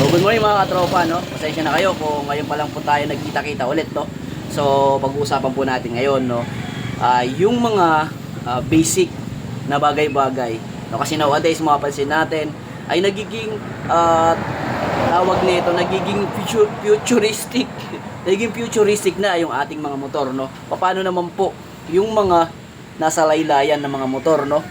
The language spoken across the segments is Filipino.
good morning mga katropa, no? Pasensya na kayo kung ngayon pa lang po tayo nagkita-kita ulit, no? So, pag-uusapan po natin ngayon, no? Yung mga basic na bagay-bagay. No? Kasi nowadays, mapapansin natin, ay nagiging tawag nito, nagiging futuristic. Nagiging futuristic na yung ating mga motor, no? Paano naman po yung mga nasa laylayan ng mga motor, no?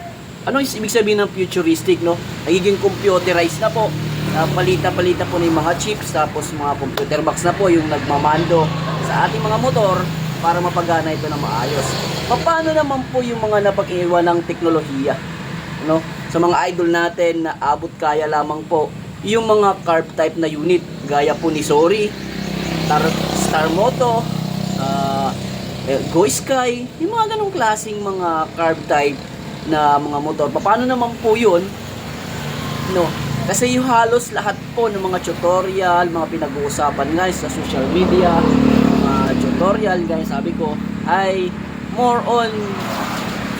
Ano yung ibig sabihin ng futuristic, no? Nagiging computerized na po. Palita-palita po na yung mga chips, tapos mga computer box na po yung nagmamando sa ating mga motor para mapagana ito na maayos. Paano naman po yung mga napag-iwan ng teknolohiya, no? Sa mga idol natin na abot kaya lamang po yung mga carb type na unit gaya po ni Sori, Star Moto, Go Sky, yung mga ganong klaseng mga carb type na mga motor. Paano naman po yun, no? Kasi yung halos lahat po ng mga tutorial, mga pinag-uusapan guys sa social media, mga tutorial guys, sabi ko, ay more on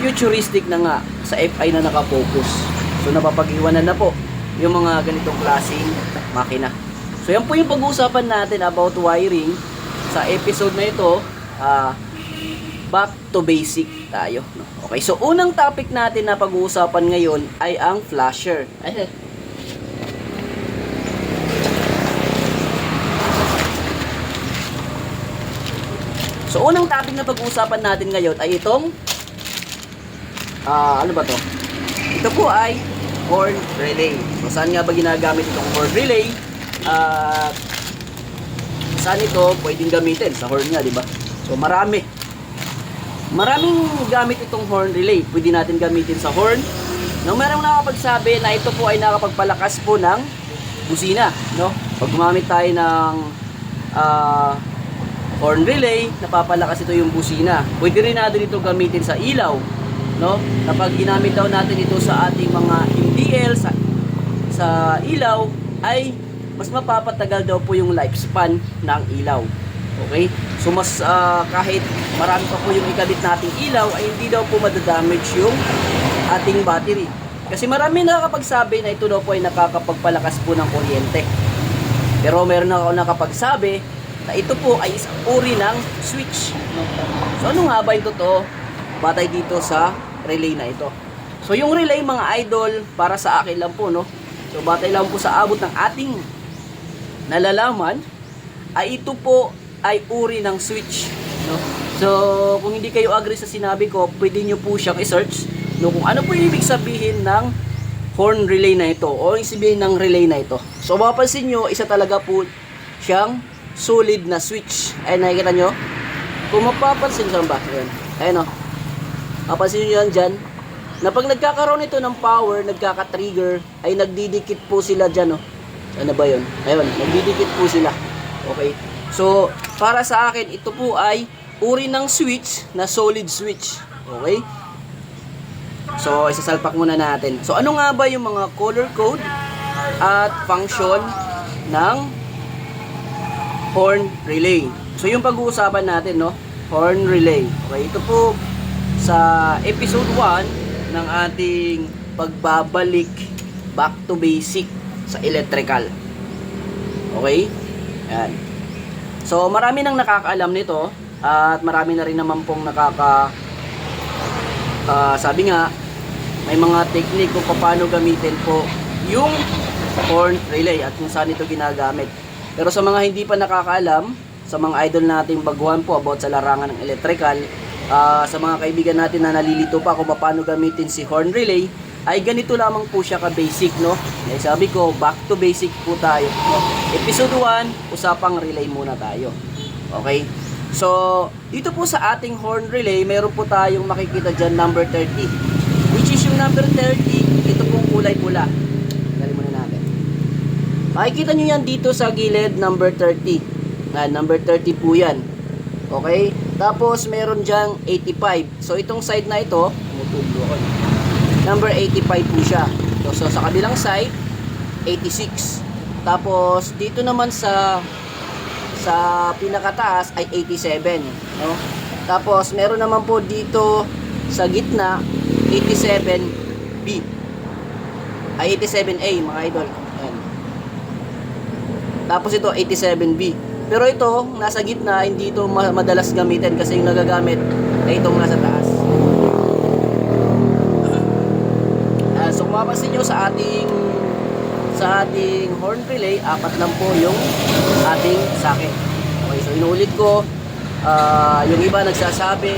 futuristic na nga, sa FI na nakafocus. So napapag-iwanan na po yung mga ganitong klaseng makina. So yan po yung pag-uusapan natin about wiring sa episode na ito. Back to basic tayo, no? Okay, so unang topic natin na pag-uusapan ngayon ay ang flasher. So, unang topic na pag-uusapan natin ngayon ay itong ano ba to? Ito po ay horn relay. So, saan nga ba ginagamit itong horn relay? Saan ito pwedeng gamitin? Sa horn nga, di ba? So, maraming gamit itong horn relay. Pwede natin gamitin sa horn. No, merong nakapagsabi na ito po ay nakapagpalakas po ng busina, no? Pag gumamit tayo ng horn relay, napapalakas ito yung busina. Pwede rin natin ito gamitin sa ilaw, no? Kapag ginamit daw natin ito sa ating mga MDL sa ilaw, ay mas mapapatagal daw po yung lifespan ng ilaw. Okay? So mas kahit marami pa po yung ikabit nating ilaw, ay hindi daw po madadamage yung ating battery. Kasi marami nakakapagsabi na ito daw po ay nakakapagpalakas po ng kuryente. Pero meron na ako nakapagsabi na ito po ay isang uri ng switch. So ano nga ba yung totoo batay dito sa relay na ito? So yung relay mga idol, para sa akin lang po, no? So batay lang po sa abot ng ating nalalaman, ay ito po ay uri ng switch, no? So kung hindi kayo agree sa sinabi ko, pwede nyo po siyang i-search, no, kung ano po yung ibig sabihin ng horn relay na ito o yung sabihin ng relay na ito. So mapapansin nyo, isa talaga po siyang solid na switch. Ay, nakikita nyo? Kung mapapansin, saan ba? Ayan. Ayan o. Mapapansin nyo yan dyan. Na pag nagkakaroon ito ng power, nagkaka-trigger, ay nagdidikit po sila dyan o. Ano ba yun? Ayun, nagdidikit po sila. Okay. So, para sa akin, ito po ay uri ng switch na solid switch. Okay. So, isasalpak muna natin. So, ano nga ba yung mga color code at function ng horn relay? So yung pag-uusapan natin, no, horn relay. Okay, ito po sa episode 1 ng ating pagbabalik back to basic sa electrical. Okay? Yan. So marami nang nakakaalam nito at marami na rin naman pong sabi nga, may mga technique kung paano gamitin po yung horn relay at kung saan ito ginagamit. Pero sa mga hindi pa nakakaalam, sa mga idol nating baguhan po about sa larangan ng electrical, sa mga kaibigan natin na nalilito pa kung paano gamitin si horn relay, ay ganito lamang po siya ka-basic, no? Eh, sabi ko, back to basic po tayo. Episode 1, usapang relay muna tayo. Okay? So, dito po sa ating horn relay, meron po tayong makikita dyan number 30. Which is yung number 30, ito pong kulay pula. Makikita nyo yan dito sa gilid, number 30. Number 30 po yan. Okay? Tapos, meron dyang 85. So, itong side na ito, number 85 po siya. So sa kabilang side, 86. Tapos, dito naman sa pinakataas ay 87. No? Tapos, meron naman po dito sa gitna, 87B. Ay, 87A, mga idol. Ayan. Tapos ito 87B. Pero ito, nasa gitna, hindi ito madalas gamitin kasi yung nagagamit ay itong nasa taas. So kung mapapansin nyo sa ating horn relay, 4 lang po yung ating socket. Okay, so inuulit ko, yung iba nagsasabi,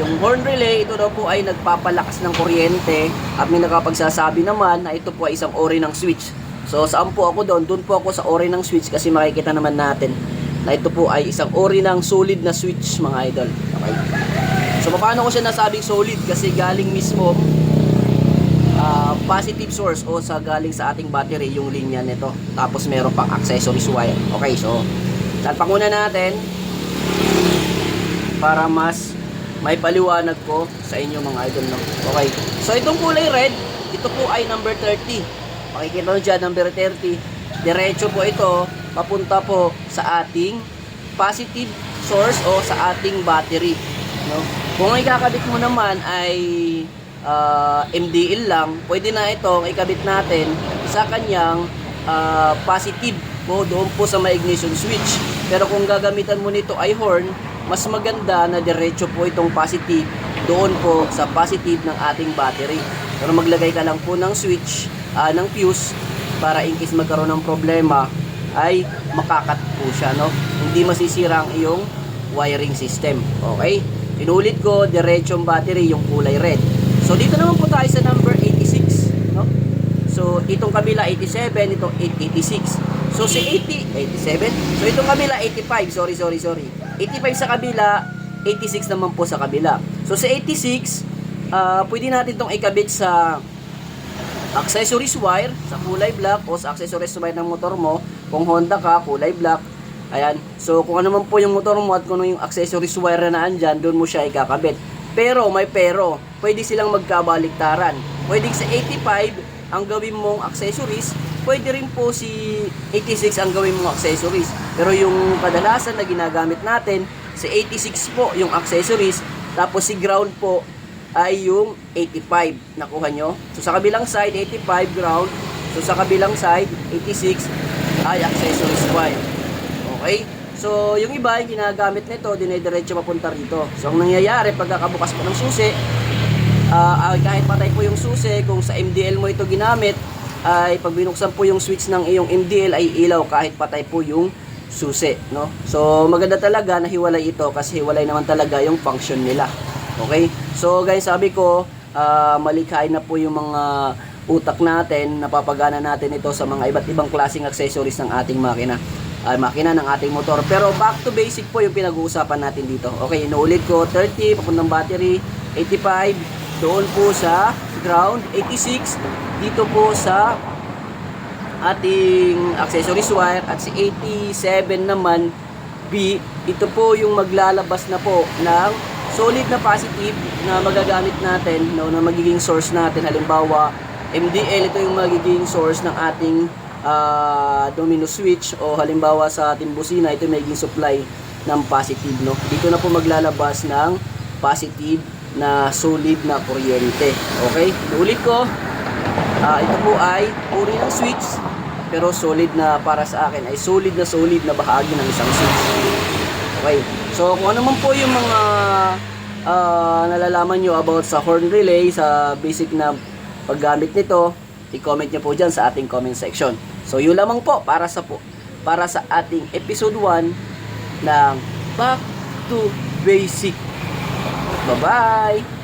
yung horn relay, ito daw po ay nagpapalakas ng kuryente, at may nakapagsasabi naman na ito po ay isang ori ng switch. So saan po ako doon? Doon po ako sa ori ng switch kasi makikita naman natin na ito po ay isang ori ng solid na switch, mga idol. Okay. So paano ko siya nasabing solid? Kasi galing mismo positive source o sa galing sa ating battery yung linya nito. Tapos meron pang accessories wire. Okay, so salpa muna natin para mas may paliwanag ko sa inyo, mga idol. Okay, so itong kulay red, ito po ay number 30. Makikita nyo dyan, number 30. Diretso po ito, papunta po sa ating positive source o sa ating battery. No? Kung ikakabit mo naman ay MDL lang, pwede na itong ikabit natin sa kanyang positive mo doon po sa may ignition switch. Pero kung gagamitan mo nito ay horn, mas maganda na diretso po itong positive doon po sa positive ng ating battery. Pero maglagay ka lang po ng switch, ng fuse, para in case magkaroon ng problema ay makakat po siya, no? Hindi masisira ang iyong wiring system. Okay? Inulit ko, diretsong battery yung kulay red. So dito naman po tayo sa number 86, no? So itong kabila 87, itong 86. So si 87. So itong kabila 85, sorry. 85 sa kabila, 86 naman po sa kabila. So sa 86, pwede natin itong ikabit sa accessories wire, sa kulay black, o sa accessories wire ng motor mo. Kung Honda ka, kulay black. Ayan. So kung ano man po yung motor mo at kung ano yung accessories wire na naandyan, doon mo siya ikakabit. Pero, may pero, pwede silang magkabaliktaran. Pwede sa 85 ang gawin mong accessories, pwede rin po si 86 ang gawin mong accessories. Pero yung kadalasan na ginagamit natin, sa 86 po yung accessories, tapos si ground po ay yung 85. Nakuha nyo? So sa kabilang side, 85 ground. So sa kabilang side, 86 ay accessories wire. Okay? So yung iba, yung ginagamit nito, dinediretso papunta rito. So ang nangyayari, pagkakabukas mo ng susi, kahit patay po yung susi, kung sa MDL mo ito ginamit, ay pag binuksan po yung switch ng iyong MDL ay ilaw kahit patay po yung susi, no? So maganda talaga na hiwalay ito kasi hiwalay naman talaga yung function nila. Okay? So guys, sabi ko, malikhain na po yung mga utak natin, napapagana natin ito sa mga iba't ibang klaseng accessories ng ating makina ng ating motor. Pero back to basic po yung pinag-uusapan natin dito. Okay, inuulit ko, 30 papuntang battery, 85 doon po sa ground, 86 dito po sa ating accessories wire, at si 87 naman B, ito po yung maglalabas na po ng solid na positive na magagamit natin, no, na magiging source natin. Halimbawa MDL, ito yung magiging source ng ating domino switch, o halimbawa sa ating busina, ito yung magiging supply ng positive, no. Dito na po maglalabas ng positive na solid na kuryente. Okay, ulit ko, ito po ay uri ng switch, pero solid na, para sa akin ay solid na bahagi ng isang switch. Okay, so kung ano man po yung mga nalalaman nyo about sa horn relay, sa basic na paggamit nito, i-comment nyo po dyan sa ating comment section. So yun lamang po para sa ating episode 1 ng Back to Basic. Bye-bye!